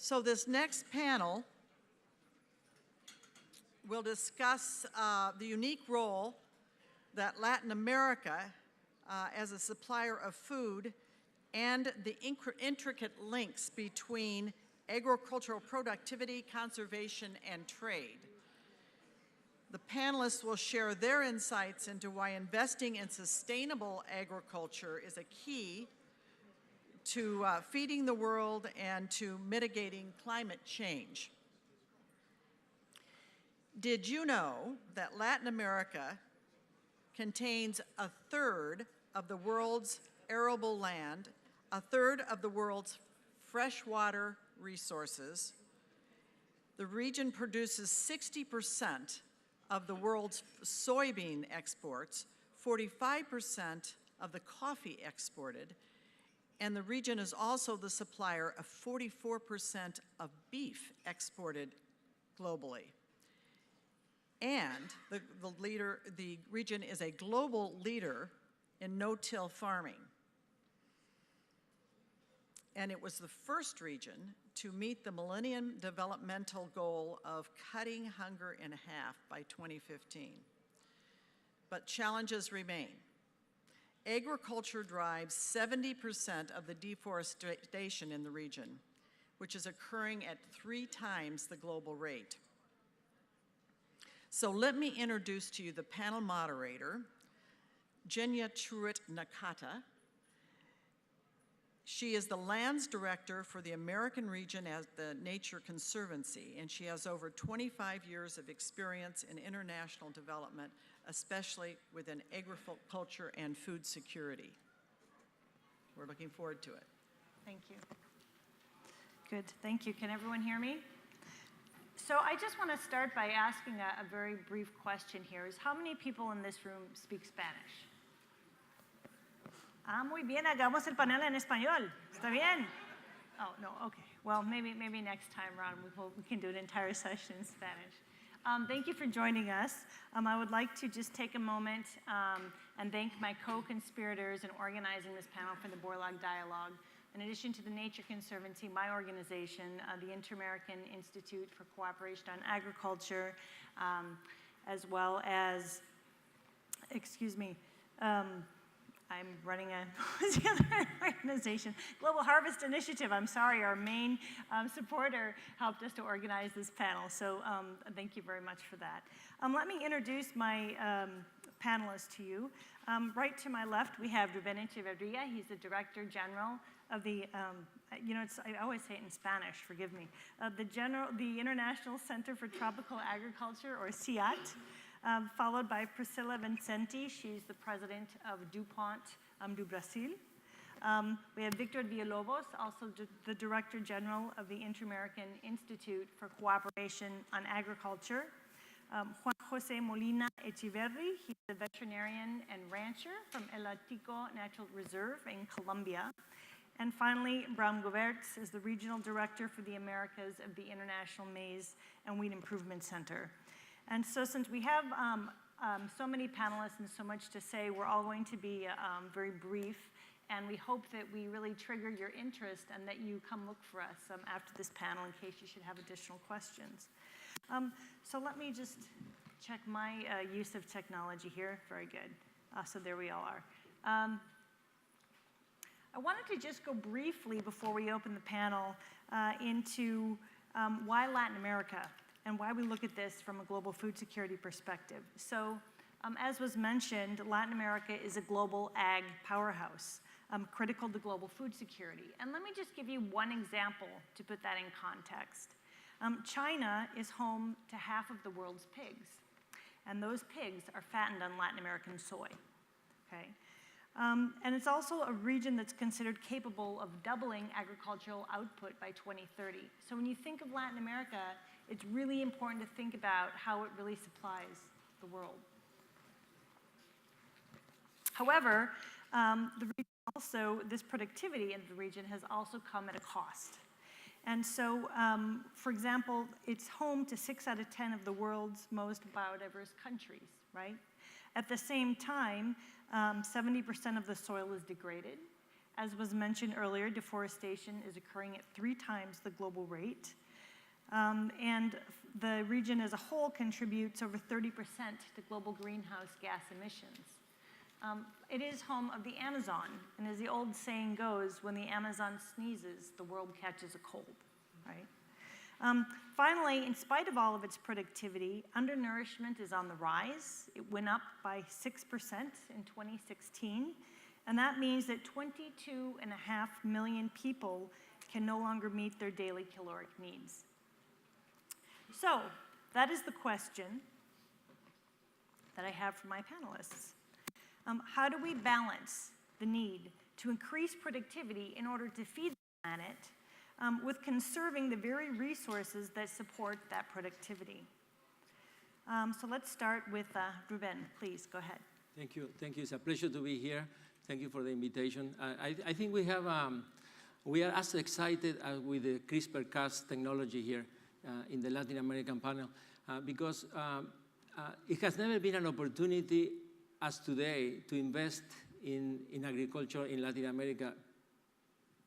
So this next panel will discuss the unique role that Latin America as a supplier of food and the intricate links between agricultural productivity, conservation, and trade. The panelists will share their insights into why investing in sustainable agriculture is a key to feeding the world and to mitigating climate change. Did you know that Latin America contains a third of the world's arable land, a third of the world's freshwater resources? The region produces 60% of the world's soybean exports, 45% of the coffee exported, and the region is also the supplier of 44% of beef exported globally. And the region is a global leader in no-till farming. And it was the first region to meet the Millennium Developmental Goal of cutting hunger in half by 2015. But challenges remain. Agriculture drives 70% of the deforestation in the region, which is occurring at 3 times the global rate. So let me introduce to you the panel moderator, Ginya Truitt Nakata. She is the lands director for the American region at the Nature Conservancy, and she has over 25 years of experience in international development, especially within agriculture and food security. We're looking forward to it. Thank you. Good, thank you. Can everyone hear me? So I just want to start by asking a very brief question here. Is how many people in this room speak Spanish? Ah, muy bien, hagamos el panel en español. ¿Está bien? Oh, no, okay. Well, maybe next time, Ron, we can do an entire session in Spanish. Thank you for joining us. I would like to just take a moment and thank my co-conspirators in organizing this panel for the Borlaug Dialogue. In addition to the Nature Conservancy, my organization, the Inter-American Institute for Cooperation on Agriculture, as well as, excuse me, I'm running a organization, Global Harvest Initiative. I'm sorry, our main supporter helped us to organize this panel, so thank you very much for that. Let me introduce my panelists to you. Right to my left, we have Ruben Echeverria. He's the Director General of the, I always say it in Spanish, forgive me, the International Center for Tropical Agriculture, or CIAT. Followed by Priscila Vansetti. She's the president of DuPont do Brasil. We have Victor Villalobos, also the Director General of the Inter-American Institute for Cooperation on Agriculture. Juan Jose Molina Echeverry, he's a veterinarian and rancher from El Hatico Natural Reserve in Colombia. And finally, Bram Govaerts is the Regional Director for the Americas of the International Maize and Wheat Improvement Center. And so since we have so many panelists and so much to say, we're all going to be very brief, and we hope that we really trigger your interest and that you come look for us after this panel in case you should have additional questions. So let me just check my use of technology here. Very good. So there we all are. I wanted to just go briefly before we open the panel into why Latin America and why we look at this from a global food security perspective. So, as was mentioned, Latin America is a global ag powerhouse, critical to global food security. And let me just give you one example to put that in context. China is home to half of the world's pigs, and those pigs are fattened on Latin American soy, okay? And it's also a region that's considered capable of doubling agricultural output by 2030. So when you think of Latin America, it's really important to think about how it really supplies the world. However, the region also, this productivity in the region has also come at a cost. And so, for example, it's home to 6 out of 10 of the world's most biodiverse countries, right? At the same time, 70% of the soil is degraded, As was mentioned earlier, deforestation is occurring at 3 times the global rate. And the region as a whole contributes over 30% to global greenhouse gas emissions. It is home of the Amazon, and as the old saying goes, when the Amazon sneezes, the world catches a cold, right? Finally, in spite of all of its productivity, undernourishment is on the rise. It went up by 6% in 2016, and that means that 22.5 million people can no longer meet their daily caloric needs. So, that is the question that I have for my panelists. How do we balance the need to increase productivity in order to feed the planet with conserving the very resources that support that productivity? So let's start with Ruben. Please, go ahead. Thank you. Thank you. It's a pleasure to be here. Thank you for the invitation. I think we are as excited as with the CRISPR-Cas technology here in the Latin American panel because it has never been an opportunity as today to invest in agriculture in Latin America,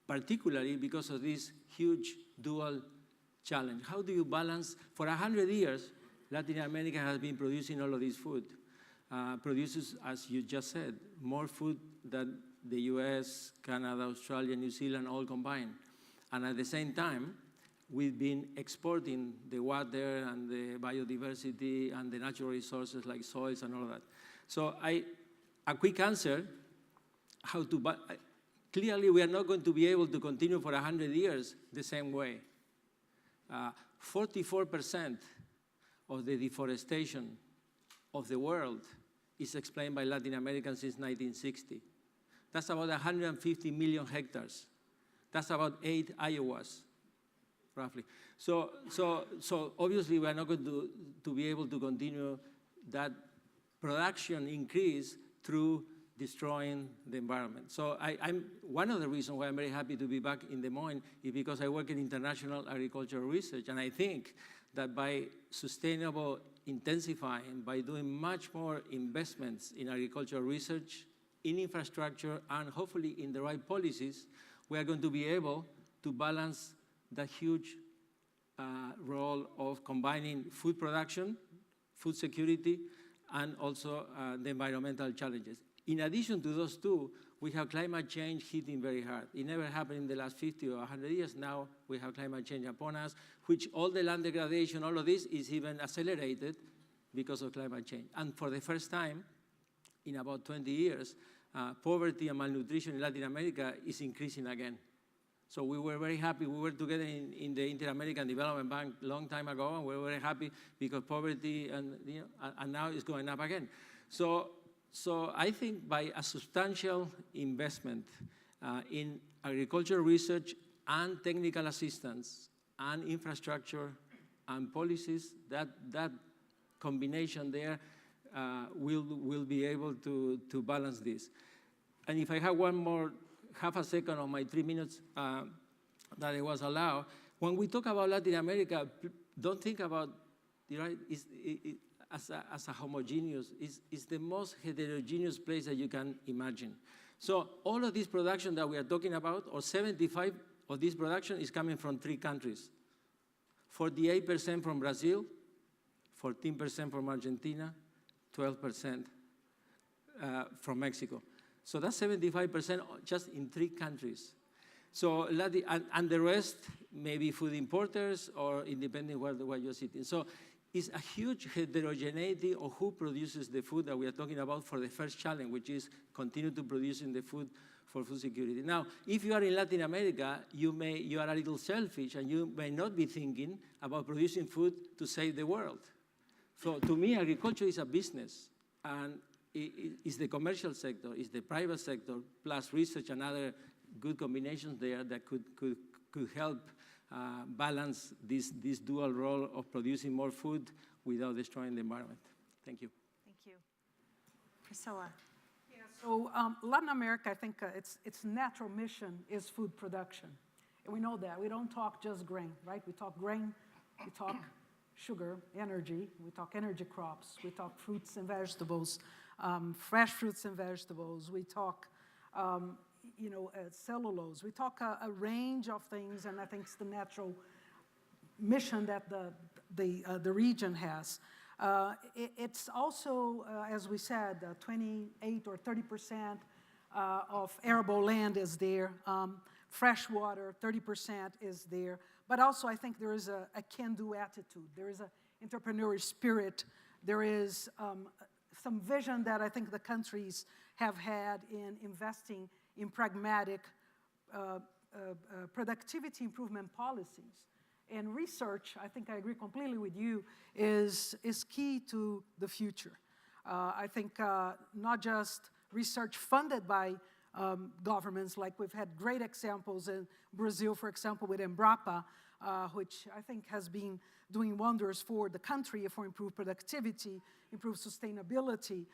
particularly because of this huge dual challenge. How do you balance? For 100 years, Latin America has been producing all of this food. Produces, as you just said, more food than the US, Canada, Australia, New Zealand all combined. And at the same time, we've been exporting the water and the biodiversity and the natural resources like soils and all of that. So a quick answer, clearly we are not going to be able to continue for 100 years the same way. 44% of the deforestation of the world is explained by Latin Americans since 1960. That's about 150 million hectares. That's about 8 Iowas, roughly. So obviously we are not going to be able to continue that production increase through destroying the environment. So one of the reasons why I'm very happy to be back in Des Moines is because I work in international agricultural research, and I think that by sustainable intensifying, by doing much more investments in agricultural research, in infrastructure, and hopefully in the right policies, we are going to be able to balance the huge role of combining food production, food security, and also the environmental challenges. In addition to those two, we have climate change hitting very hard. It never happened in the last 50 or 100 years. Now we have climate change upon us, which all the land degradation, all of this is even accelerated because of climate change. And for the first time in about 20 years, poverty and malnutrition in Latin America is increasing again. So we were very happy. We were together in the Inter-American Development Bank a long time ago, and we were very happy because poverty and now it's going up again. So I think by a substantial investment in agricultural research and technical assistance and infrastructure and policies, that combination there will be able to balance this. And if I have one more half a second on my 3 minutes that I was allowed, when we talk about Latin America, don't think about as a homogeneous. It's the most heterogeneous place that you can imagine. So all of this production that we are talking about, or 75 of this production, is coming from 3 countries. 48% from Brazil, 14% from Argentina, 12% from Mexico. So that's 75% just in 3 countries. So, and the rest may be food importers or independent where you're sitting. So it's a huge heterogeneity of who produces the food that we are talking about for the first challenge, which is continue to producing the food for food security. Now, if you are in Latin America, you are a little selfish and you may not be thinking about producing food to save the world. So to me, agriculture is a business, and it's the commercial sector, it's the private sector, plus research and other good combinations there that could help balance this dual role of producing more food without destroying the environment. Thank you. Thank you. Priscila. Yeah, so Latin America, I think its natural mission is food production. And we know that. We don't talk just grain, right? We talk grain, we talk sugar, energy, we talk energy crops, we talk fruits and vegetables, fresh fruits and vegetables, we talk cellulose. We talk a range of things, and I think it's the natural mission that the region has. It's also, as we said, 28 or 30% of arable land is there. Fresh water, 30% is there. But also, I think there is a can-do attitude. There is an entrepreneurial spirit. There is some vision that I think the countries have had in investing in pragmatic productivity improvement policies. And research, I think I agree completely with you, is key to the future. I think not just research funded by governments, like we've had great examples in Brazil, for example, with Embrapa, which I think has been doing wonders for the country, for improved productivity, improved sustainability,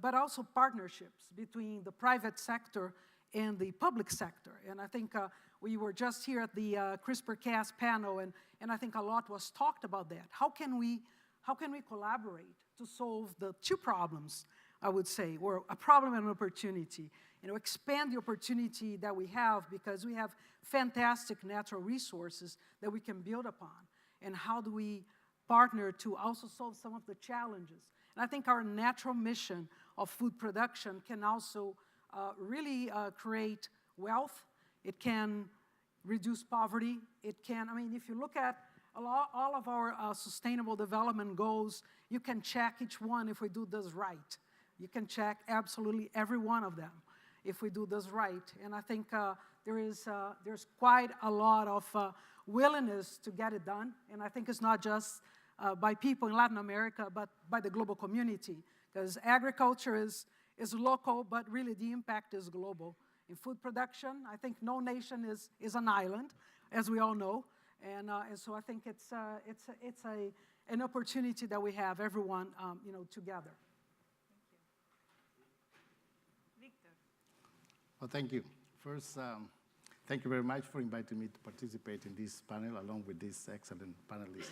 but also partnerships between the private sector and the public sector. And I think we were just here at the CRISPR-Cas panel, and I think a lot was talked about that. How can we collaborate to solve the two problems, I would say, or a problem and an opportunity? Expand the opportunity that we have, because we have fantastic natural resources that we can build upon. And how do we partner to also solve some of the challenges? And I think our natural mission of food production can also really create wealth. It can reduce poverty. It can, if you look at all of our sustainable development goals, you can check each one if we do this right. You can check absolutely every one of them if we do this right. And I think there's quite a lot of willingness to get it done. And I think it's not just by people in Latin America, but by the global community. Because agriculture is local, but really the impact is global. In food production, I think no nation is an island, as we all know. And so I think it's an opportunity that we have, everyone, together. Well, thank you. First, thank you very much for inviting me to participate in this panel along with these excellent panelists.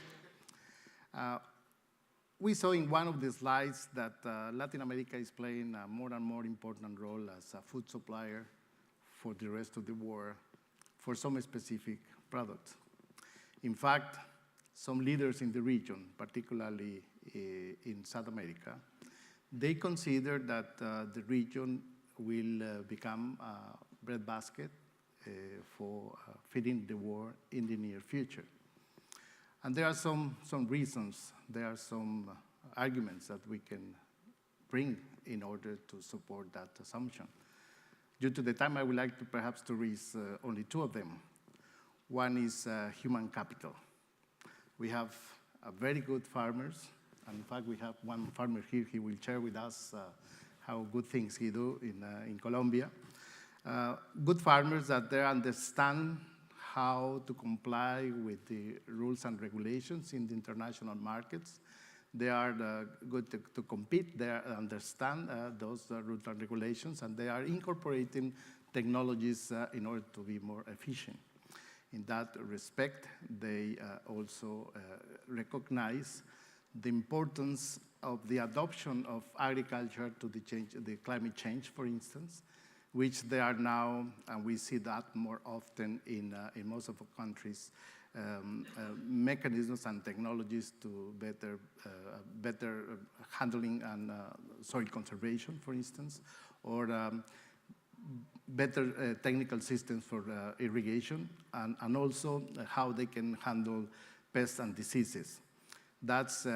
We saw in one of the slides that Latin America is playing a more and more important role as a food supplier for the rest of the world for some specific products. In fact, some leaders in the region, particularly in South America, they consider that the region will become a breadbasket for feeding the world in the near future. And there are some reasons, there are some arguments that we can bring in order to support that assumption. Due to the time, I would like to perhaps to raise only two of them. One is human capital. We have very good farmers, and in fact, we have one farmer here. He will share with us how good things he do in Colombia. Good farmers that they understand how to comply with the rules and regulations in the international markets. They are good to compete. They understand those rules and regulations, and they are incorporating technologies in order to be more efficient. In that respect, they also recognize the importance of the adoption of agriculture to the climate change, for instance, which they are now, and we see that more often in most of the countries, mechanisms and technologies to better handling and soil conservation, for instance, or better technical systems for irrigation, and also how they can handle pests and diseases. That's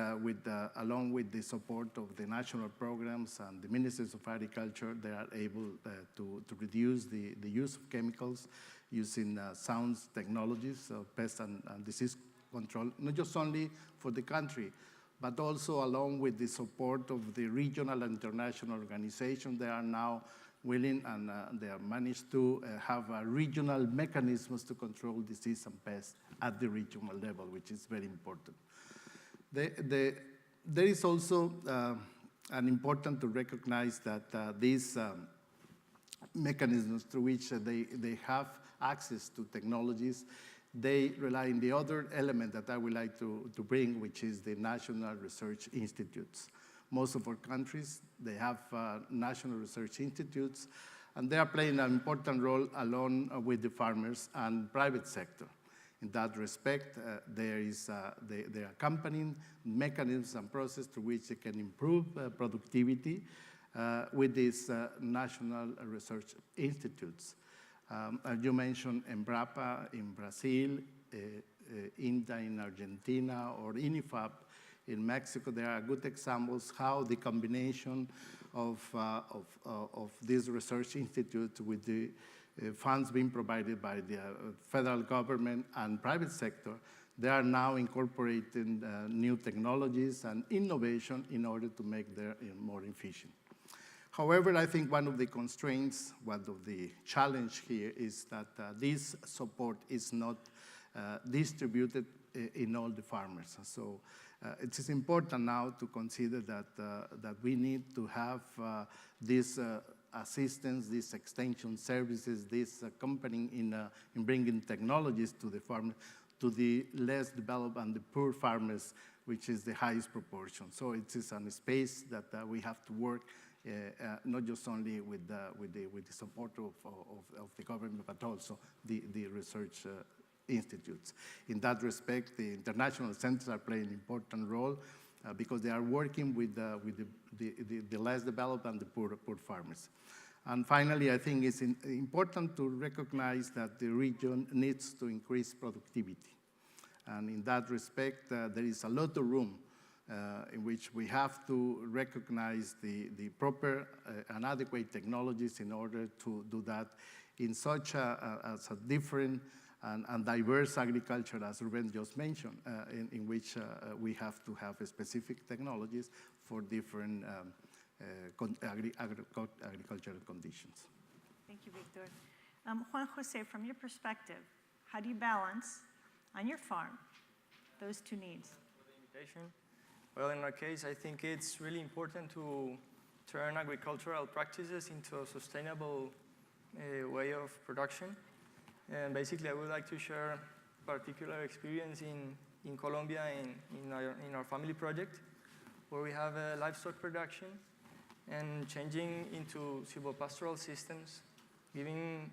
along with the support of the national programs and the ministries of agriculture, they are able to reduce the use of chemicals using sound technologies of pest and disease control, not just only for the country, but also along with the support of the regional and international organizations. They are now willing and they have managed to have regional mechanisms to control disease and pests at the regional level, which is very important. There is also an important to recognize that these mechanisms through which they have access to technologies, they rely on the other element that I would like to bring, which is the national research institutes. Most of our countries, they have national research institutes, And they are playing an important role along with the farmers and private sector. In that respect, there are accompanying mechanisms and processes through which they can improve productivity with these national research institutes. As you mentioned, Embrapa in Brazil, INTA in Argentina, or INIFAP in Mexico, there are good examples how the combination of these research institutes with the funds being provided by the federal government and private sector, they are now incorporating new technologies and innovation in order to make them more efficient. However, I think one of the constraints, one of the challenge here is that this support is not distributed in all the farmers. So it is important now to consider that we need to have this assistance, these extension services, this accompanying in bringing technologies to the farmers, to the less developed and the poor farmers, which is the highest proportion. So it is a space that we have to work, not just only with the support of the government, but also the research institutes. In that respect, the international centers are playing an important role because they are working with the less developed and the poor farmers. And finally, I think it's important to recognize that the region needs to increase productivity. And in that respect, there is a lot of room in which we have to recognize the proper and adequate technologies in order to do that in such a different and diverse agriculture, as Ruben just mentioned, in which we have to have specific technologies for different agricultural conditions. Thank you, Victor. Juan Jose, from your perspective, how do you balance on your farm those two needs? For the invitation. Well, in our case, I think it's really important to turn agricultural practices into a sustainable way of production. And basically, I would like to share a particular experience in Colombia in our family project, where we have a livestock production and changing into silvopastoral systems, giving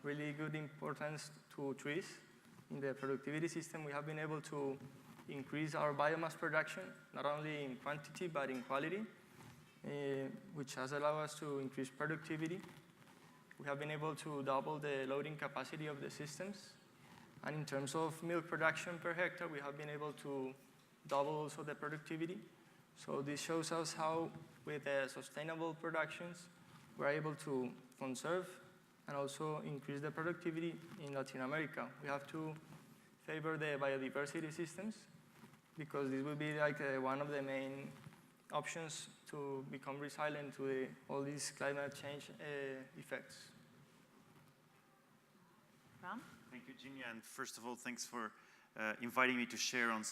really good importance to trees. In the productivity system, we have been able to increase our biomass production, not only in quantity, but in quality, which has allowed us to increase productivity. We have been able to double the loading capacity of the systems. And in terms of milk production per hectare, we have been able to double also the productivity. So this shows us how, with sustainable productions, we're able to conserve and also increase the productivity in Latin America. We have to favor the biodiversity systems because this will be like one of the main options to become resilient to all these climate change effects. Bram? Thank you, Ginya, and first of all, thanks for inviting me to share on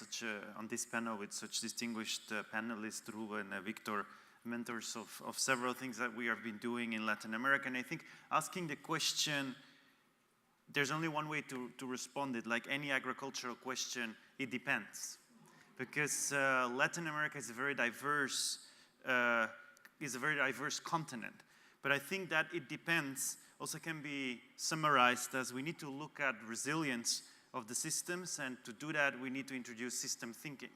this panel with such distinguished panelists, Ruben and Victor, mentors of several things that we have been doing in Latin America. And I think asking the question, there's only one way to respond it. Like any agricultural question, it depends. Because Latin America is a very diverse continent. But I think that it depends also can be summarized as we need to look at resilience of the systems, and to do that, we need to introduce system thinking.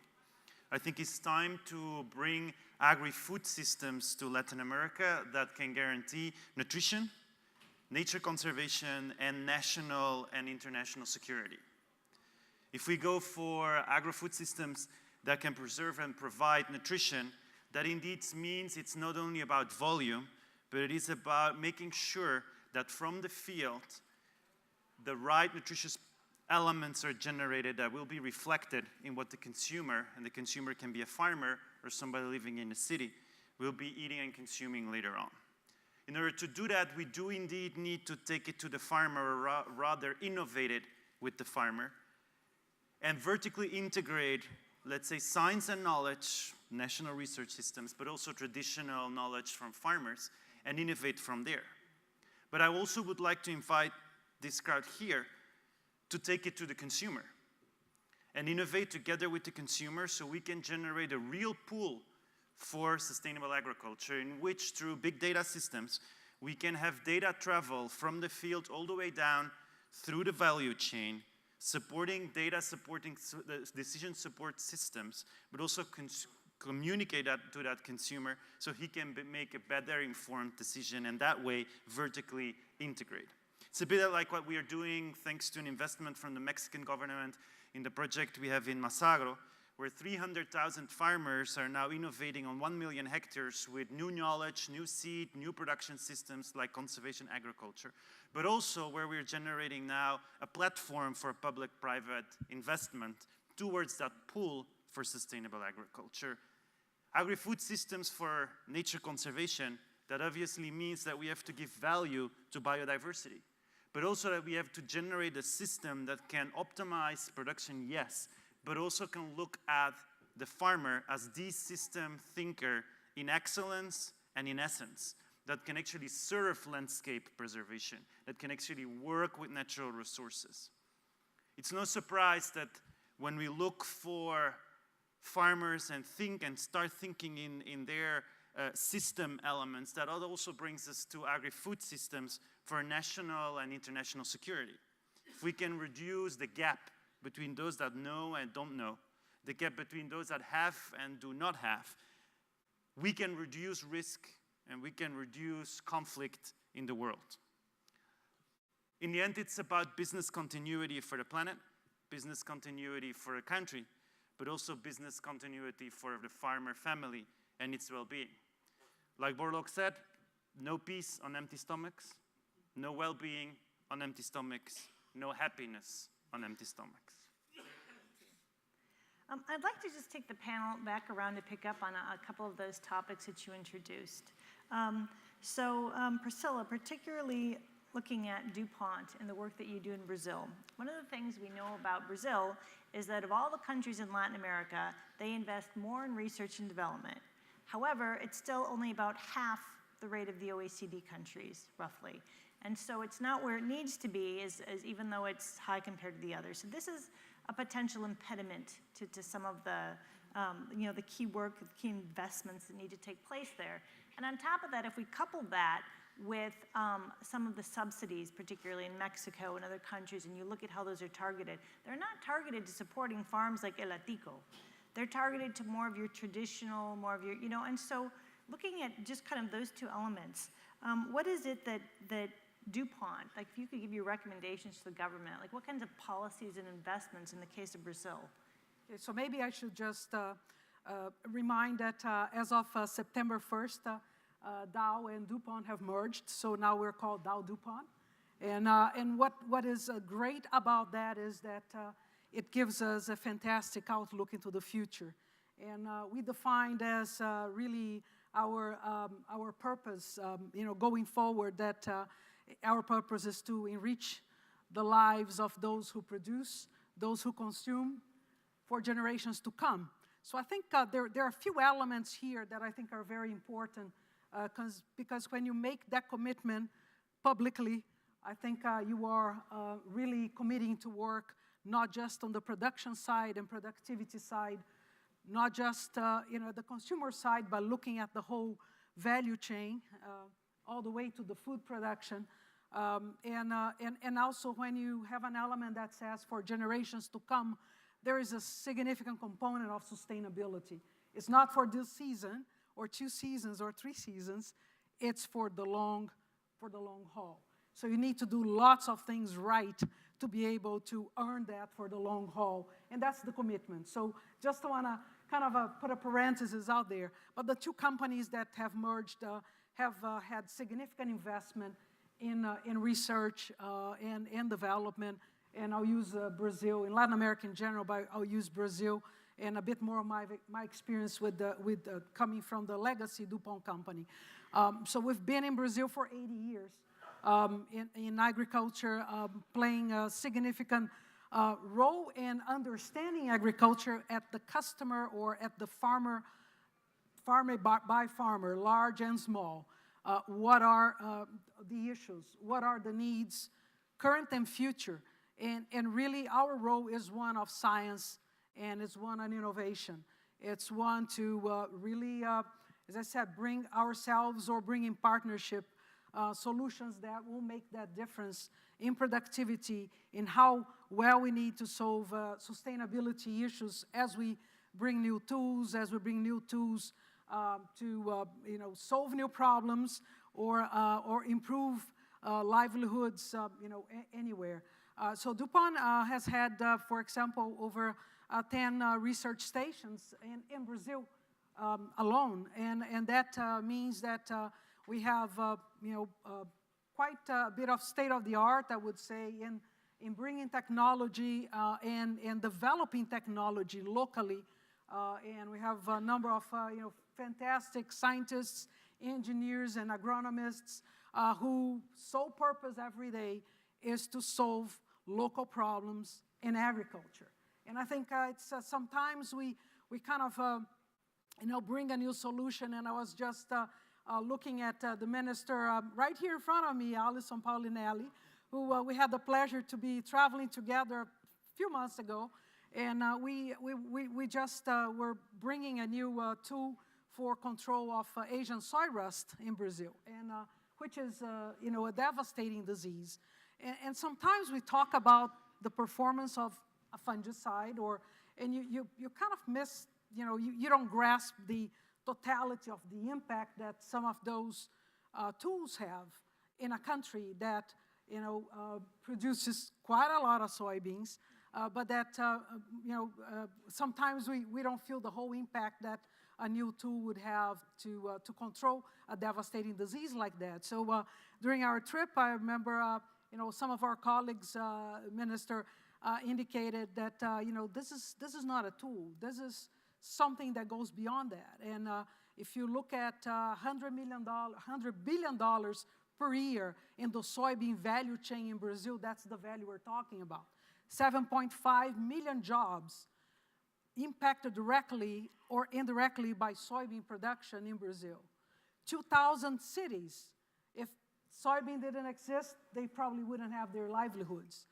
I think it's time to bring agri-food systems to Latin America that can guarantee nutrition, nature conservation, and national and international security. If we go for agri-food systems that can preserve and provide nutrition, that indeed means it's not only about volume, but it is about making sure that from the field, the right nutritious elements are generated that will be reflected in what the consumer, and the consumer can be a farmer or somebody living in a city, will be eating and consuming later on. In order to do that, we do indeed need to take it to the farmer, or rather innovate it with the farmer, and vertically integrate, let's say, science and knowledge, national research systems, but also traditional knowledge from farmers, and innovate from there. But I also would like to invite this crowd here to take it to the consumer and innovate together with the consumer so we can generate a real pool for sustainable agriculture in which, through big data systems, we can have data travel from the field all the way down through the value chain, supporting data, supporting the decision support systems, but also communicate that to that consumer so he can make a better informed decision and that way vertically integrate. It's a bit like what we are doing thanks to an investment from the Mexican government in the project we have in Masagro, where 300,000 farmers are now innovating on 1 million hectares with new knowledge, new seed, new production systems like conservation agriculture, but also where we're generating now a platform for public-private investment towards that pool for sustainable agriculture. Agri-food systems for nature conservation, that obviously means that we have to give value to biodiversity, but also that we have to generate a system that can optimize production, yes, but also can look at the farmer as the system thinker in excellence and in essence, that can actually serve landscape preservation, that can actually work with natural resources. It's no surprise that when we look for farmers and think and start thinking in their system elements, that also brings us to agri-food systems for national and international security. If we can reduce the gap between those that know and don't know, the gap between those that have and do not have, we can reduce risk and we can reduce conflict in the world. In the end, it's about business continuity for the planet, business continuity for a country, but also business continuity for the farmer family and its well-being. Like Borlaug said, no peace on empty stomachs, no well-being on empty stomachs, no happiness on empty stomachs. I'd like to just take the panel back around to pick up on a couple of those topics that you introduced. Priscila, particularly looking at DuPont and the work that you do in Brazil, one of the things we know about Brazil is that of all the countries in Latin America, they invest more in research and development. However, it's still only about half the rate of the OECD countries, roughly. And so it's not where it needs to be, as even though it's high compared to the others. So this is a potential impediment to some of the, the key work, the key investments that need to take place there. And on top of that, if we couple that with some of the subsidies, particularly in Mexico and other countries, and you look at how those are targeted, they're not targeted to supporting farms like El Hatico. They're targeted to more of your traditional, more of your, and so looking at just kind of those two elements, what is it that DuPont, like if you could give your recommendations to the government, like what kinds of policies and investments in the case of Brazil? Okay, so maybe I should just remind that as of September 1st, Dow and DuPont have merged, so now we're called Dow-DuPont. And what is great about that is that it gives us a fantastic outlook into the future. And we defined as really our purpose, going forward, that our purpose is to enrich the lives of those who produce, those who consume, for generations to come. So I think there are a few elements here that I think are very important, because when you make that commitment publicly, I think you are really committing to work not just on the production side and productivity side, not just the consumer side, but looking at the whole value chain, all the way to the food production. And also when you have an element that says for generations to come, there is a significant component of sustainability. It's not for this season, or 2 seasons, or 3 seasons. It's for the long haul. So you need to do lots of things right to be able to earn that for the long haul, and that's the commitment. So just want to kind of put a parenthesis out there. But the 2 companies that have merged have had significant investment in research and development, and I'll use Brazil, in Latin America in general, but I'll use Brazil and a bit more of my experience with coming from the legacy DuPont company. So we've been in Brazil for 80 years in agriculture, playing a significant role in understanding agriculture at the customer or at the farmer by farmer, large and small. What are the issues? What are the needs, current and future? And really our role is one of science, and it's one on innovation. It's one to really, as I said, bring ourselves or bring in partnership solutions that will make that difference in productivity, in how well we need to solve sustainability issues as we bring new tools, to solve new problems or improve livelihoods, anywhere. So DuPont has had, for example, over 10 research stations in Brazil alone, and that means that we have, quite a bit of state-of-the-art, I would say, in bringing technology and developing technology locally. And we have a number of fantastic scientists, engineers, and agronomists whose sole purpose every day is to solve local problems in agriculture. And I think it's sometimes we kind of bring a new solution. And I was just looking at the minister right here in front of me, Alison Paulinelli, who we had the pleasure to be traveling together a few months ago. And we just were bringing a new tool for control of Asian soy rust in Brazil, and which is a devastating disease. And sometimes we talk about the performance of a fungicide, and you kind of miss, you don't grasp the totality of the impact that some of those tools have in a country that produces quite a lot of soybeans, but that sometimes we don't feel the whole impact that a new tool would have to control a devastating disease like that. So during our trip, I remember some of our colleagues, Minister, indicated that this is not a tool. This is something that goes beyond that. And if you look at $100 billion per year in the soybean value chain in Brazil, that's the value we're talking about. 7.5 million jobs impacted directly or indirectly by soybean production in Brazil. 2,000 cities. If soybean didn't exist, they probably wouldn't have their livelihoods.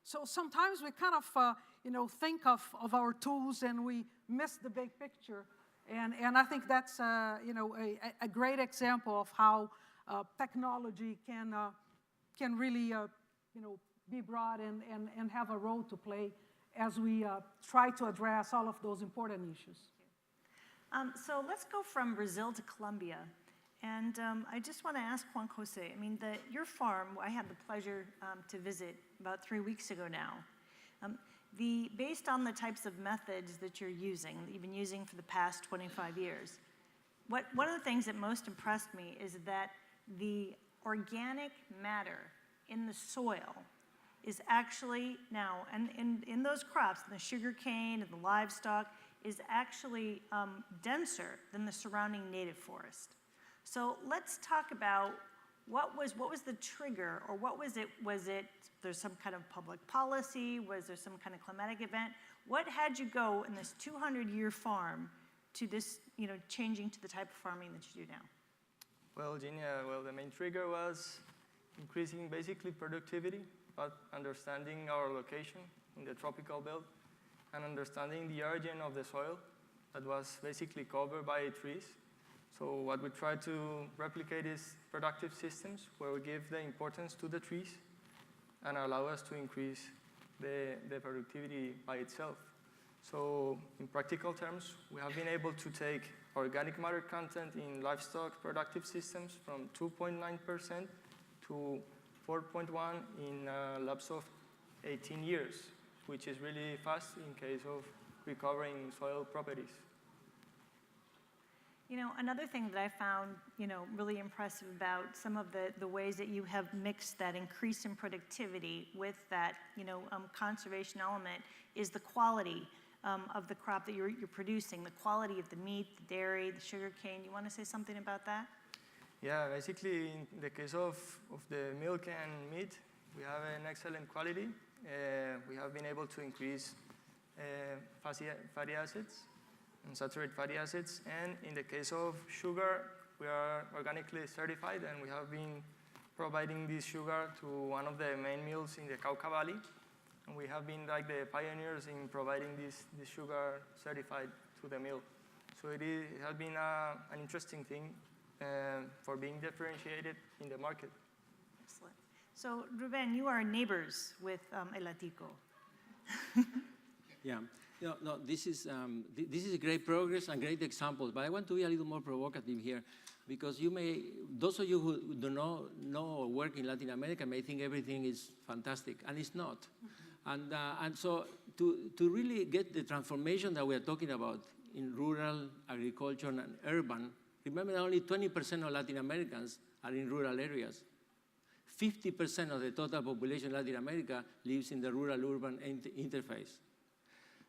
So sometimes we kind of think of our tools and we miss the big picture. And I think that's a great example of how technology can really be brought and have a role to play as we try to address all of those important issues. So let's go from Brazil to Colombia. And I just want to ask Juan Jose, I mean, your farm, I had the pleasure to visit about 3 weeks ago now. Based on the types of methods that you've been using for the past 25 years, one of the things that most impressed me is that the organic matter in the soil is actually now, and in those crops, the sugar cane and the livestock, is actually denser than the surrounding native forest. So let's talk about what was the trigger, or what was it? Was it there's some kind of public policy? Was there some kind of climatic event? What had you go in this 200-year farm to this, changing to the type of farming that you do now? Well, Ginya, the main trigger was increasing basically productivity, but understanding our location in the tropical belt and understanding the origin of the soil that was basically covered by trees. So what we try to replicate is productive systems where we give the importance to the trees and allow us to increase the productivity by itself. So in practical terms, we have been able to take organic matter content in livestock productive systems from 2.9% to 4.1 in a lapse of 18 years, which is really fast in case of recovering soil properties. Another thing that I found, really impressive about some of the ways that you have mixed that increase in productivity with that, conservation element is the quality of the crop that you're producing, the quality of the meat, the dairy, the sugar cane. You want to say something about that? Yeah, basically in the case of the milk and meat, we have an excellent quality. We have been able to increase fatty acids and saturated fatty acids. And in the case of sugar, we are organically certified, and we have been providing this sugar to one of the main mills in the Cauca Valley. And we have been like the pioneers in providing this sugar certified to the mill. So it has been an interesting thing for being differentiated in the market. Excellent. So, Ruben, you are neighbors with El Hatico. Yeah. No, this is a great progress and great examples, but I want to be a little more provocative here, because those of you who do not know or work in Latin America may think everything is fantastic, and it's not. And so to really get the transformation that we are talking about in rural, agriculture, and urban, remember that only 20% of Latin Americans are in rural areas. 50% of the total population in Latin America lives in the rural-urban interface.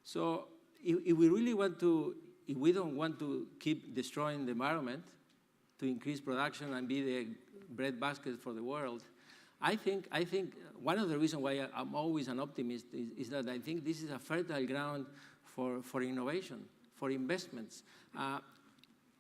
So if we really want to, if we don't want to keep destroying the environment to increase production and be the breadbasket for the world, I think one of the reasons why I'm always an optimist is that I think this is a fertile ground for innovation, for investments.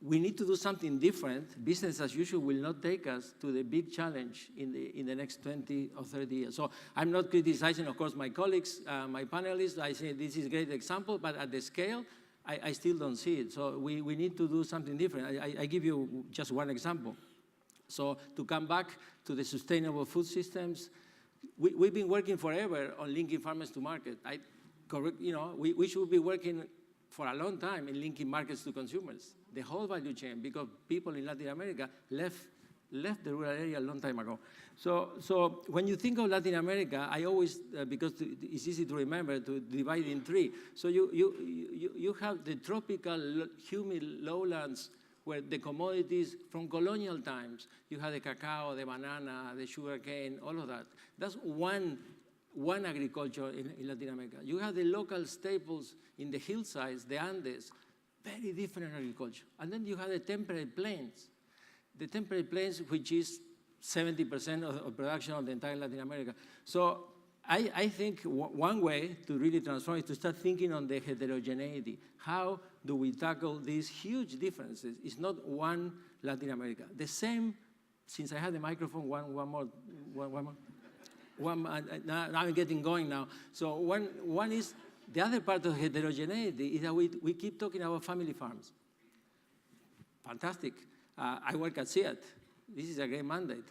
We need to do something different. Business as usual will not take us to the big challenge in the next 20 or 30 years. So I'm not criticizing, of course, my colleagues, my panelists. I say this is a great example, but at the scale, I still don't see it. So we need to do something different. I give you just one example. So to come back to the sustainable food systems, we've been working forever on linking farmers to market. We should be working for a long time in linking markets to consumers, the whole value chain, because people in Latin America left the rural area a long time ago. So when you think of Latin America, I always, because it's easy to remember, to divide in three. So you have the tropical, humid lowlands where the commodities from colonial times, you have the cacao, the banana, the sugarcane, all of that. That's one agriculture in Latin America. You have the local staples in the hillsides, the Andes, very different agriculture. And then you have the temperate plains. The temperate plains, which is 70% of production of the entire Latin America. So I think one way to really transform is to start thinking on the heterogeneity. How do we tackle these huge differences? It's not one Latin America. The same, since I have the microphone, one more. Now I'm getting going now. So one is, the other part of heterogeneity is that we keep talking about family farms. Fantastic. I work at CIAT. This is a great mandate.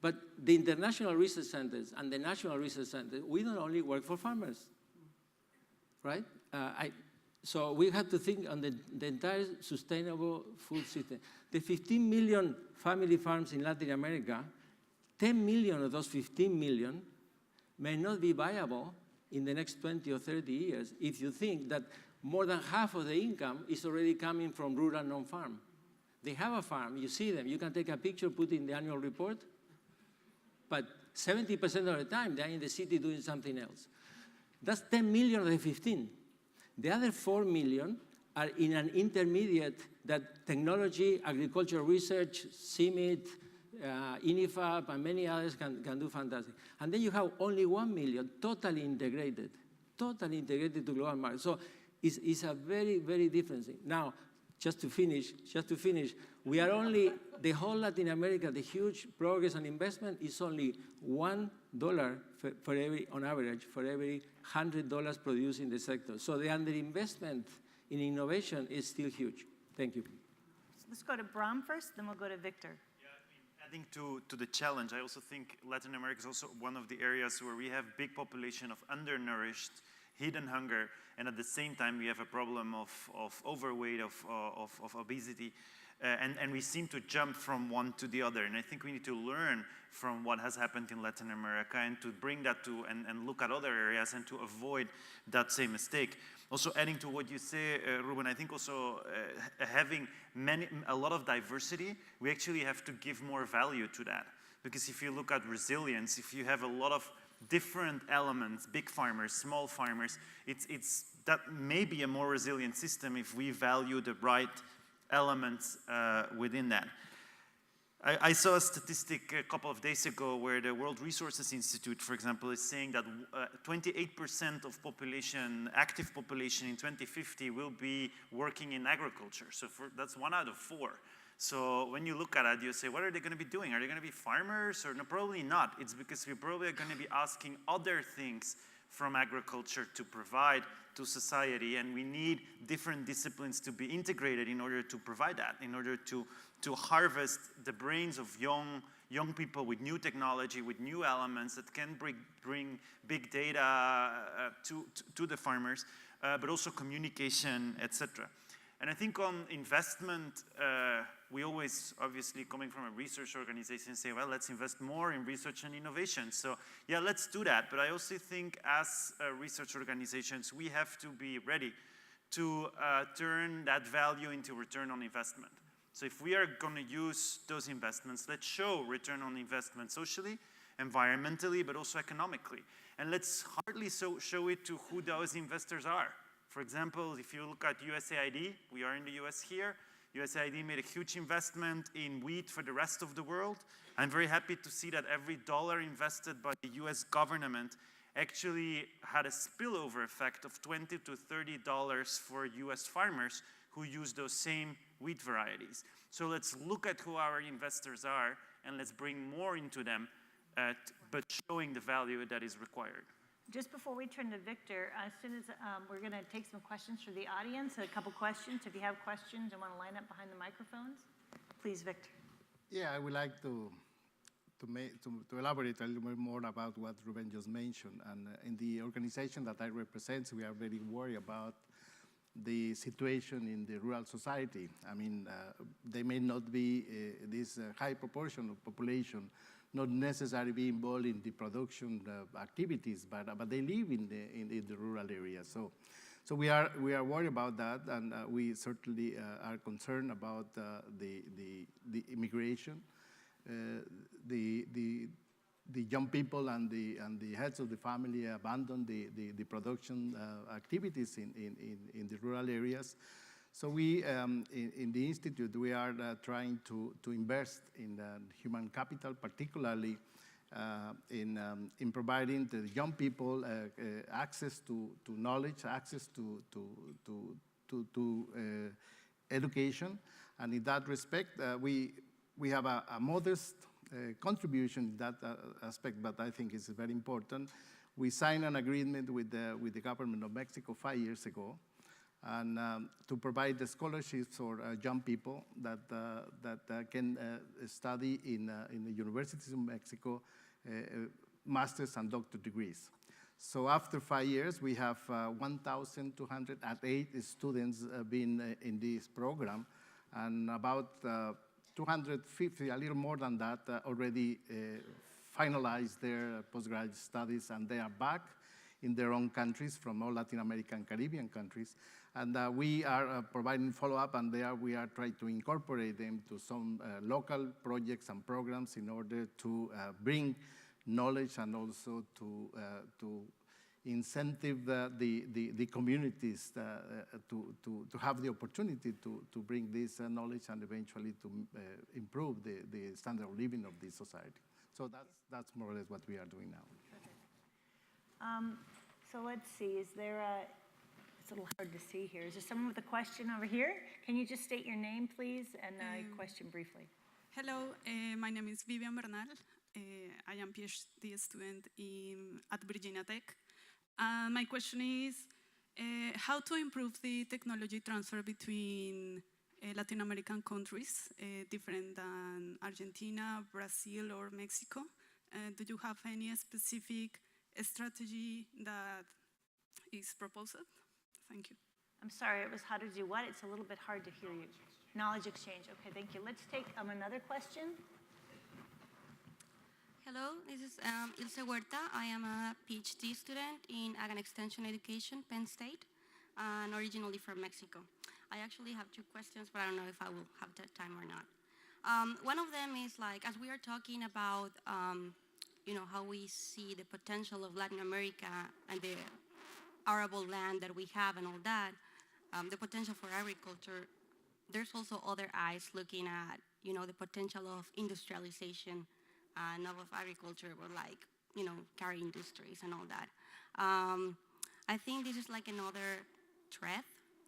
But the international research centers and the national research centers, we don't only work for farmers, right? So we have to think on the entire sustainable food system. The 15 million family farms in Latin America, 10 million of those 15 million may not be viable in the next 20 or 30 years if you think that more than half of the income is already coming from rural non-farm. They have a farm, you see them, you can take a picture, put it in the annual report, but 70% of the time they're in the city doing something else. That's 10 million of the 15. The other 4 million are in an intermediate that technology, agricultural research, CIMMYT, INIFAP, and many others can do fantastic. And then you have only 1 million totally integrated to global markets. So it's a very, very different thing. Now, just to finish, we are only, the whole Latin America, the huge progress and investment is only $1 for every, on average, for every $100 produced in the sector. So the underinvestment in innovation is still huge. Thank you. So let's go to Bram first, then we'll go to Victor. Adding to the challenge, I also think Latin America is also one of the areas where we have big population of undernourished, hidden hunger, and at the same time we have a problem of overweight, of obesity, and we seem to jump from one to the other. And I think we need to learn from what has happened in Latin America and to bring that to, and look at other areas and to avoid that same mistake. Also adding to what you say, Ruben, I think also having a lot of diversity, we actually have to give more value to that. Because if you look at resilience, if you have a lot of different elements, big farmers, small farmers, that may be a more resilient system if we value the right elements within that. I saw a statistic a couple of days ago where the World Resources Institute, for example, is saying that 28% of population, active population in 2050 will be working in agriculture. So that's 1 out of 4. So when you look at it, you say, what are they going to be doing? Are they going to be farmers? Or no, probably not. It's because we probably are going to be asking other things from agriculture to provide to society, and we need different disciplines to be integrated in order to provide that, in order to to harvest the brains of young people with new technology, with new elements that can bring big data to the farmers, but also communication, etc. And I think on investment, we always, obviously, coming from a research organization, say, well, let's invest more in research and innovation. So yeah, let's do that. But I also think as research organizations, we have to be ready to turn that value into return on investment. So if we are going to use those investments, let's show return on investment socially, environmentally, but also economically. And let's hardly show it to who those investors are. For example, if you look at USAID, we are in the US here. USAID made a huge investment in wheat for the rest of the world. I'm very happy to see that every dollar invested by the US government actually had a spillover effect of $20 to $30 for US farmers who use those same wheat varieties. So let's look at who our investors are and let's bring more into them, but showing the value that is required. Just before we turn to Victor, as soon as we're going to take some questions from the audience, a couple questions. If you have questions and want to line up behind the microphones, please, Victor. Yeah, I would like to elaborate a little bit more about what Ruben just mentioned. And in the organization that I represent, we are very worried about the situation in the rural society. I mean, they may not be this high proportion of population not necessarily be involved in the production activities, but they live in the rural area. So we are worried about that, and we certainly are concerned about the immigration, the young people and the heads of the family abandon the production activities in the rural areas. So we, in the Institute, we are trying to invest in human capital, particularly in providing the young people access to knowledge, access to education. And in that respect, we have a modest contribution in that aspect, but I think it's very important. We signed an agreement with the government of Mexico 5 years ago, and to provide the scholarships for young people that can study in the universities in Mexico, master's and doctor degrees. So after 5 years, we have 1,208 students being in this program, and about 250, a little more than that, already finalized their postgraduate studies, and they are back in their own countries from all Latin American and Caribbean countries. And we are providing follow-up, and there we are trying to incorporate them to some local projects and programs in order to bring knowledge and also to incentive the communities to have the opportunity to bring this knowledge and eventually to improve the standard of living of the society. So that's more or less what we are doing now. So let's see, is there it's a little hard to see here. Is there someone with a question over here? Can you just state your name, please, and question briefly? Hello, my name is Vivian Bernal. I am a PhD student at Virginia Tech. My question is how to improve the technology transfer between Latin American countries, different than Argentina, Brazil, or Mexico. Do you have any specific strategy that is proposed? Thank you. I'm sorry, it was how to do what? It's a little bit hard to hear you. Knowledge exchange. Okay, thank you. Let's take another question. Hello, this is Ilse Huerta. I am a PhD student in Ag and Extension Education, Penn State, and originally from Mexico. I actually have two questions, but I don't know if I will have that time or not. One of them is like, as we are talking about how we see the potential of Latin America and the arable land that we have and all that, the potential for agriculture, there's also other eyes looking at, the potential of industrialization, not of agriculture, but like, carry industries and all that. I think this is like another threat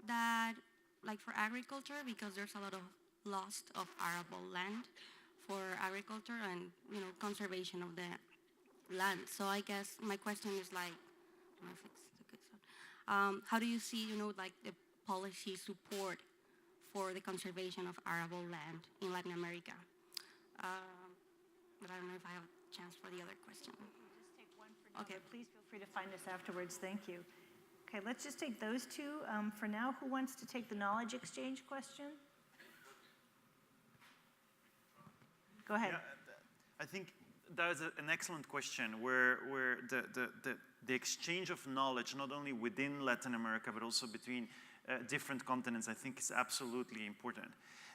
that, like for agriculture, because there's a lot of loss of arable land for agriculture and, conservation of the land. So I guess my question is like, I don't know if it's a good one. How do you see, like the policy support for the conservation of arable land in Latin America. But I don't know if I have a chance for the other question. Just take one for now, but please feel free to find us afterwards. Thank you. Okay, let's just take those two for now. Who wants to take the knowledge exchange question? Go ahead. Yeah, I think that is an excellent question where the exchange of knowledge, not only within Latin America, but also between different continents, I think is absolutely important.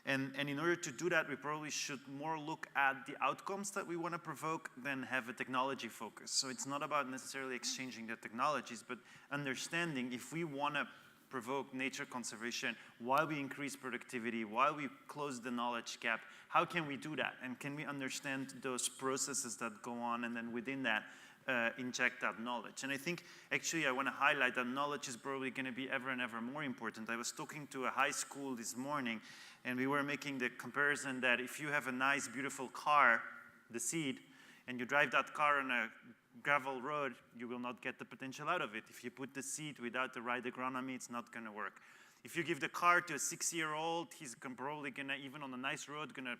And in order to do that, we probably should more look at the outcomes that we want to provoke than have a technology focus. So it's not about necessarily exchanging the technologies, but understanding if we want to provoke nature conservation while we increase productivity, while we close the knowledge gap, how can we do that? And can we understand those processes that go on, and then within that, inject that knowledge? And I think, actually, I want to highlight that knowledge is probably going to be ever and ever more important. I was talking to a high school this morning, and we were making the comparison that if you have a nice, beautiful car, the seed, and you drive that car on a gravel road, you will not get the potential out of it. If you put the seed without the right agronomy, it's not going to work. If you give the car to a 6-year-old, he's probably going to, even on a nice road, going to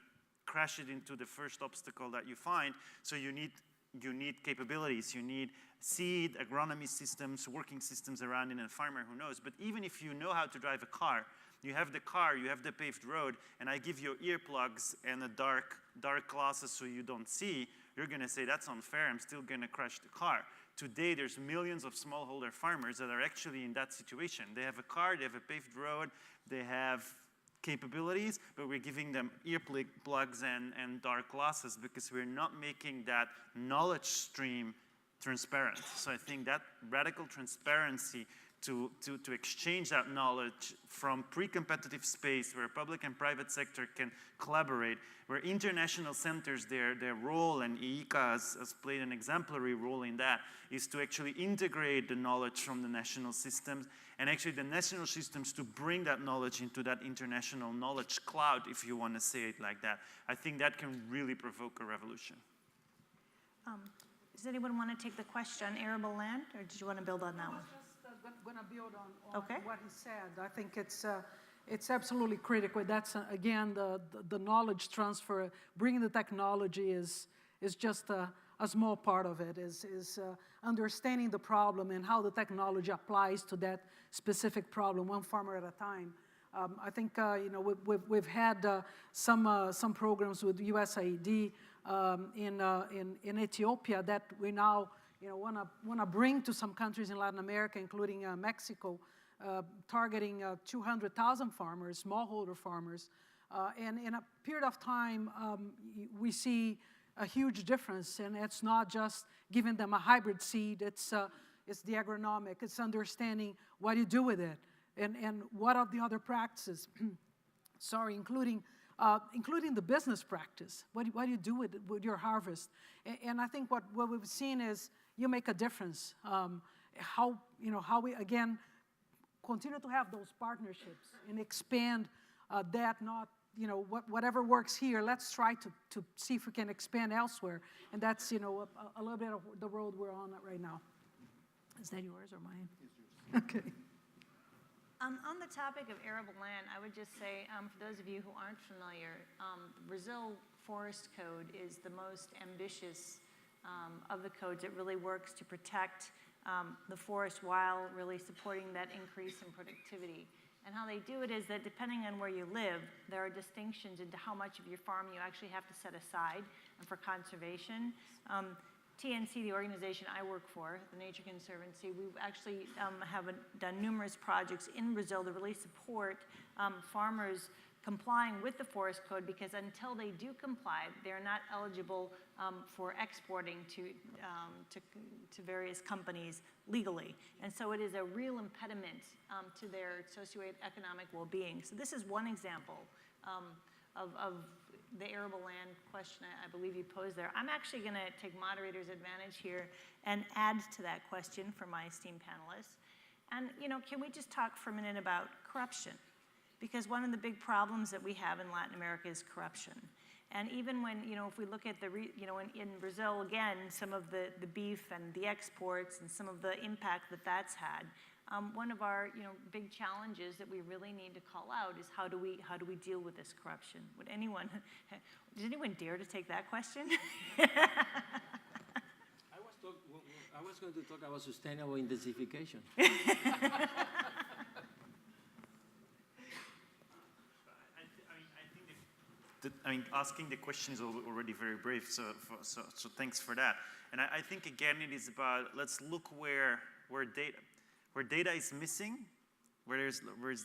crash it into the first obstacle that you find. So you need capabilities. You need seed, agronomy systems, working systems around it, and a farmer who knows. But even if you know how to drive a car, you have the paved road, and I give you earplugs and a dark glasses so you don't see, you're going to say, that's unfair, I'm still going to crash the car. Today, there's millions of smallholder farmers that are actually in that situation. They have a car, they have a paved road, they have capabilities, but we're giving them earplugs and dark glasses because we're not making that knowledge stream transparent. So I think that radical transparency to exchange that knowledge from pre-competitive space where public and private sector can collaborate, where international centers, their role, and IICA has played an exemplary role in that, is to actually integrate the knowledge from the national systems, and actually the national systems to bring that knowledge into that international knowledge cloud, if you want to say it like that. I think that can really provoke a revolution. Does anyone want to take the question on arable land, or did you want to build on that one? Going to build on what he said. I think it's absolutely critical. That's again the knowledge transfer. Bringing the technology is just a small part of it. Is understanding the problem and how the technology applies to that specific problem, one farmer at a time. I think we've had some programs with USAID in Ethiopia that we now want to bring to some countries in Latin America, including Mexico, targeting 200,000 farmers, smallholder farmers. And in a period of time, we see a huge difference. And it's not just giving them a hybrid seed, it's the agronomic, it's understanding what you do with it and what are the other practices, including the business practice. What do you do with your harvest? And I think what we've seen is you make a difference. How we, again, continue to have those partnerships and expand that, not, whatever works here, let's try to see if we can expand elsewhere. And that's, a little bit of the road we're on right now. Is that yours or mine? It's yours. Okay. On the topic of arable land, I would just say, for those of you who aren't familiar, Brazil Forest Code is the most ambitious of the codes. It really works to protect the forest while really supporting that increase in productivity. And how they do it is that depending on where you live, there are distinctions into how much of your farm you actually have to set aside for conservation. TNC, the organization I work for, the Nature Conservancy, we've actually have done numerous projects in Brazil to really support farmers complying with the forest code, because until they do comply, they're not eligible for exporting to various companies legally. And so it is a real impediment to their socioeconomic well-being. So this is one example of the arable land question I believe you posed there. I'm actually going to take moderator's advantage here and add to that question for my esteemed panelists. And, can we just talk for a minute about corruption? Because one of the big problems that we have in Latin America is corruption. And even when, if we look at in Brazil, again, some of the beef and the exports and some of the impact that that's had, one of our big challenges that we really need to call out is how do we deal with this corruption? Would anyone, does anyone dare to take that question? I was going to talk about sustainable intensification. I mean, asking the question is already very brave, so thanks for that. And I think, again, it is about, let's look where data is missing, where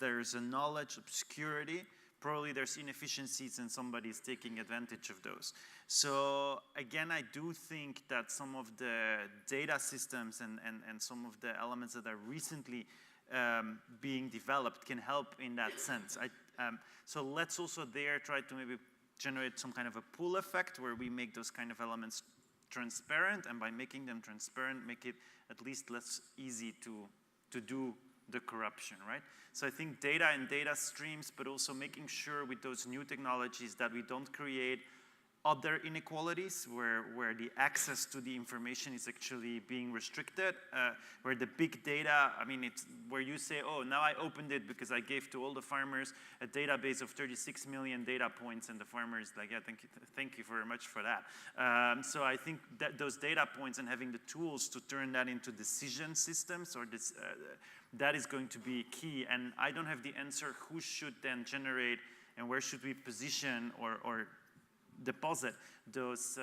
there's a knowledge obscurity, probably there's inefficiencies and somebody's taking advantage of those. So again, I do think that some of the data systems and some of the elements that are recently being developed can help in that sense. So let's also there try to maybe generate some kind of a pull effect where we make those kind of elements transparent, and by making them transparent, make it at least less easy to do the corruption, right? So I think data and data streams, but also making sure with those new technologies that we don't create other inequalities where the access to the information is actually being restricted, where the big data, I mean, it's where you say, oh, now I opened it because I gave to all the farmers a database of 36 million data points, and the farmer is like, yeah, thank you very much for that. So I think that those data points and having the tools to turn that into decision systems, or this, that is going to be key. And I don't have the answer who should then generate and where should we position or deposit those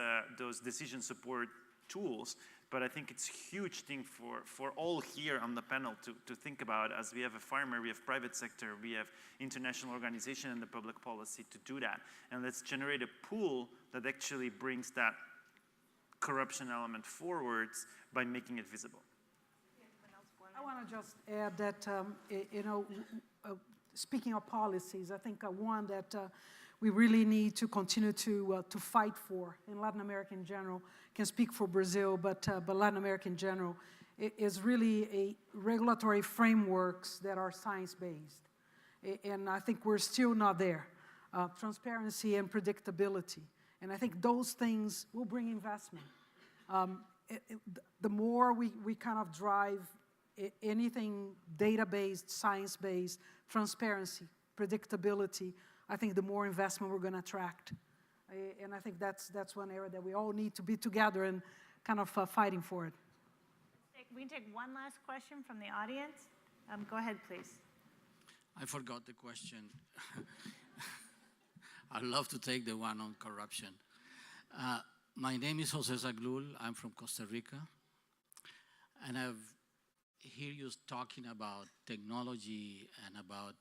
decision support tools, but I think it's a huge thing for all here on the panel to think about, as we have a farmer, we have private sector, we have international organization and the public policy to do that. And let's generate a pool that actually brings that corruption element forwards by making it visible. I want to just add that, speaking of policies, I think one that we really need to continue to fight for in Latin America in general, can speak for Brazil, but Latin America in general, is really a regulatory frameworks that are science-based. And I think we're still not there. Transparency and predictability. And I think those things will bring investment. The more we kind of drive anything data-based, science-based, transparency, predictability, I think the more investment we're going to attract. And I think that's one area that we all need to be together and kind of fighting for it. We can take one last question from the audience. Go ahead, please. I forgot the question. I'd love to take the one on corruption. My name is Jose Zaglul. I'm from Costa Rica. And I've heard you talking about technology and about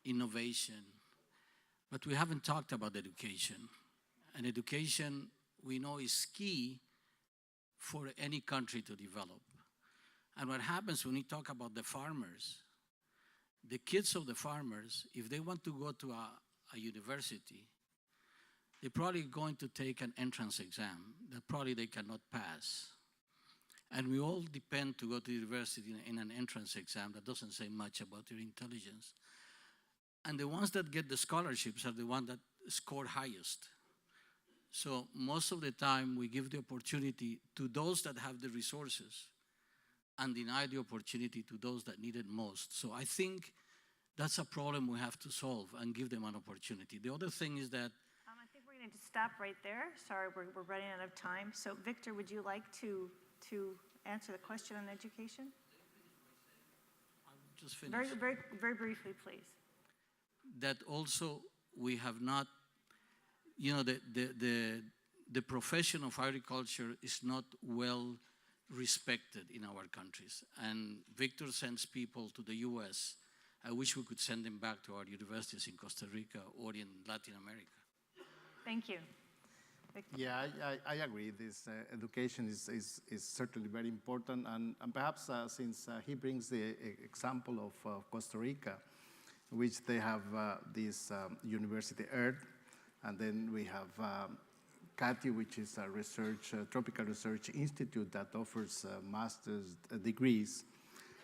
innovation. But we haven't talked about education. And education, we know, is key for any country to develop. And what happens when we talk about the farmers, the kids of the farmers, if they want to go to a university, they're probably going to take an entrance exam that probably they cannot pass. And we all depend to go to university in an entrance exam that doesn't say much about your intelligence. And the ones that get the scholarships are the ones that score highest. So most of the time, we give the opportunity to those that have the resources and deny the opportunity to those that need it most. So I think that's a problem we have to solve and give them an opportunity. The other thing is that I think we're going to stop right there. Sorry, we're running out of time. So Victor, would you like to answer the question on education? I'll just finish. Very briefly, please. That also we have not, the profession of agriculture is not well respected in our countries. And Victor sends people to the US. I wish we could send them back to our universities in Costa Rica or in Latin America. Thank you. Victor. Yeah, I agree. This education is certainly very important. And perhaps since he brings the example of Costa Rica, which they have this University Earth, and then we have CATI, which is a tropical research institute that offers master's degrees.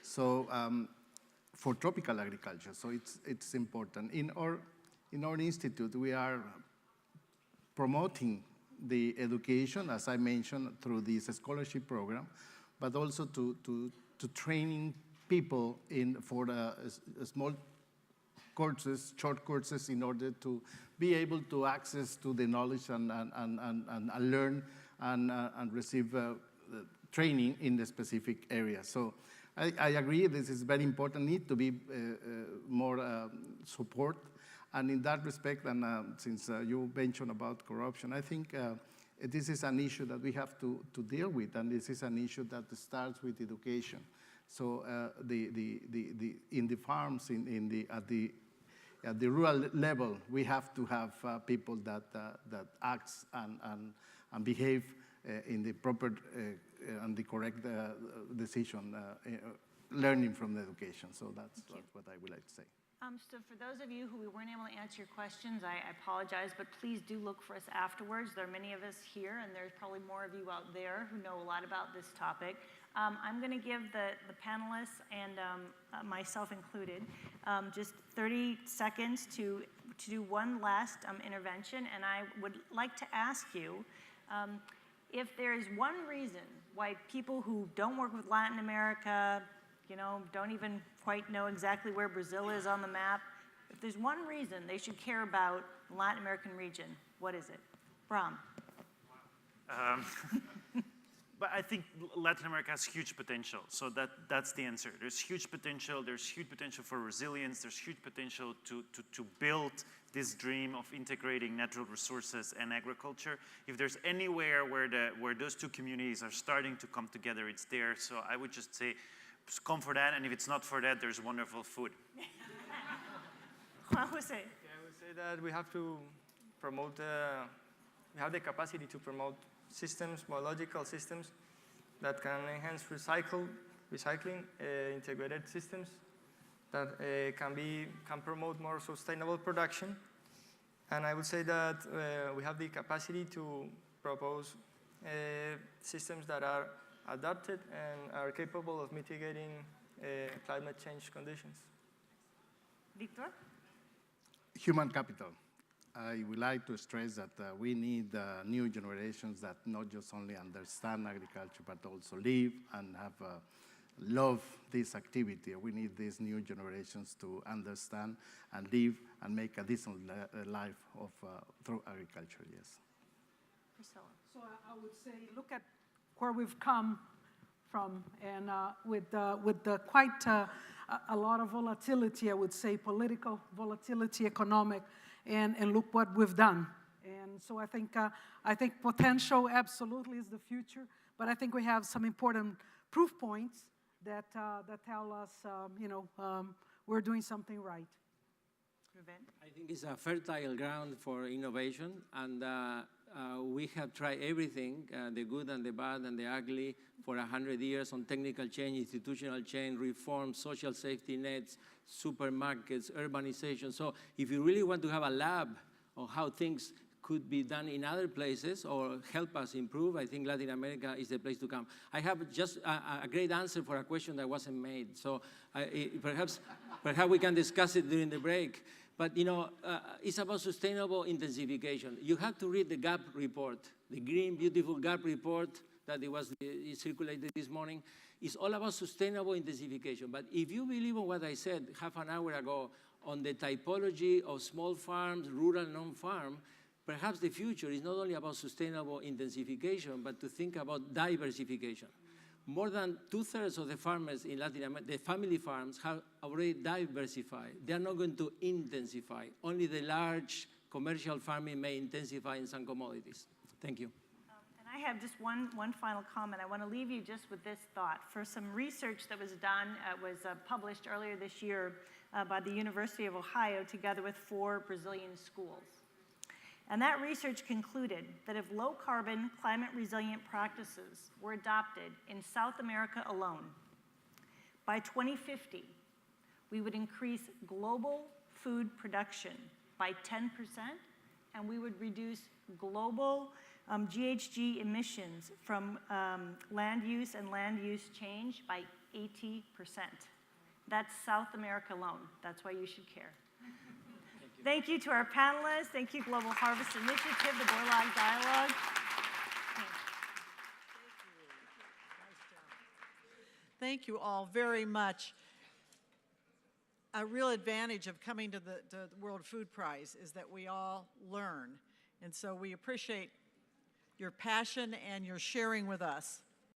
So for tropical agriculture, so it's important. In our institute, we are promoting the education, as I mentioned, through this scholarship program, but also to training people for small courses, short courses, in order to be able to access to the knowledge and learn and receive training in the specific area. So I agree, this is very important, need to be more support. And in that respect, and since you mentioned about corruption, I think this is an issue that we have to deal with, and this is an issue that starts with education. So in the farms, at the rural level, we have to have people that act and behave in the proper and the correct decision, learning from the education. So that's what I would like to say. So for those of you who we weren't able to answer your questions, I apologize, but please do look for us afterwards. There are many of us here, and there's probably more of you out there who know a lot about this topic. I'm going to give the panelists, and myself included, just 30 seconds to do one last intervention, and I would like to ask you, if there is one reason why people who don't work with Latin America, don't even quite know exactly where Brazil is on the map, if there's one reason they should care about the Latin American region, what is it? Bram. But I think Latin America has huge potential, so that's the answer. There's huge potential for resilience, there's huge potential to build this dream of integrating natural resources and agriculture. If there's anywhere where those two communities are starting to come together, it's there. So I would just say, come for that, and if it's not for that, there's wonderful food. Juan Jose. I would say that we have to promote, we have the capacity to promote systems, biological systems that can enhance recycling, integrated systems that can promote more sustainable production. And I would say that we have the capacity to propose systems that are adapted and are capable of mitigating climate change conditions. Victor? Human capital. I would like to stress that we need new generations that not just only understand agriculture, but also live and love this activity. We need these new generations to understand and live and make a decent life through agriculture, yes. Priscilla. So I would say, look at where we've come from, and with quite a lot of volatility, I would say, political volatility, economic, and look what we've done. And so I think potential absolutely is the future, but I think we have some important proof points that tell us, we're doing something right. Ruben? I think it's a fertile ground for innovation, and we have tried everything, the good and the bad and the ugly, for 100 years on technical change, institutional change, reform, social safety nets, supermarkets, urbanization. So if you really want to have a lab of how things could be done in other places or help us improve, I think Latin America is the place to come. I have just a great answer for a question that wasn't made. So perhaps we can discuss it during the break. But it's about sustainable intensification. You have to read the GAP report, the Green Beautiful GAP report that it circulated this morning. It's all about sustainable intensification. But if you believe in what I said half an hour ago on the typology of small farms, rural non-farm, perhaps the future is not only about sustainable intensification, but to think about diversification. More than 2/3 of the farmers in Latin America, the family farms, have already diversified. They are not going to intensify. Only the large commercial farming may intensify in some commodities. Thank you. And I have just one final comment. I want to leave you just with this thought. For some research that was done, published earlier this year by the University of Ohio, together with 4 Brazilian schools. And that research concluded that if low-carbon, climate-resilient practices were adopted in South America alone, by 2050, we would increase global food production by 10%, and we would reduce global GHG emissions from land use and land use change by 80%. That's South America alone. That's why you should care. Thank you to our panelists. Thank you, Global Harvest Initiative, the Borlaug Dialogue. Thank you all very much. A real advantage of coming to the World Food Prize is that we all learn. And so we appreciate your passion and your sharing with us.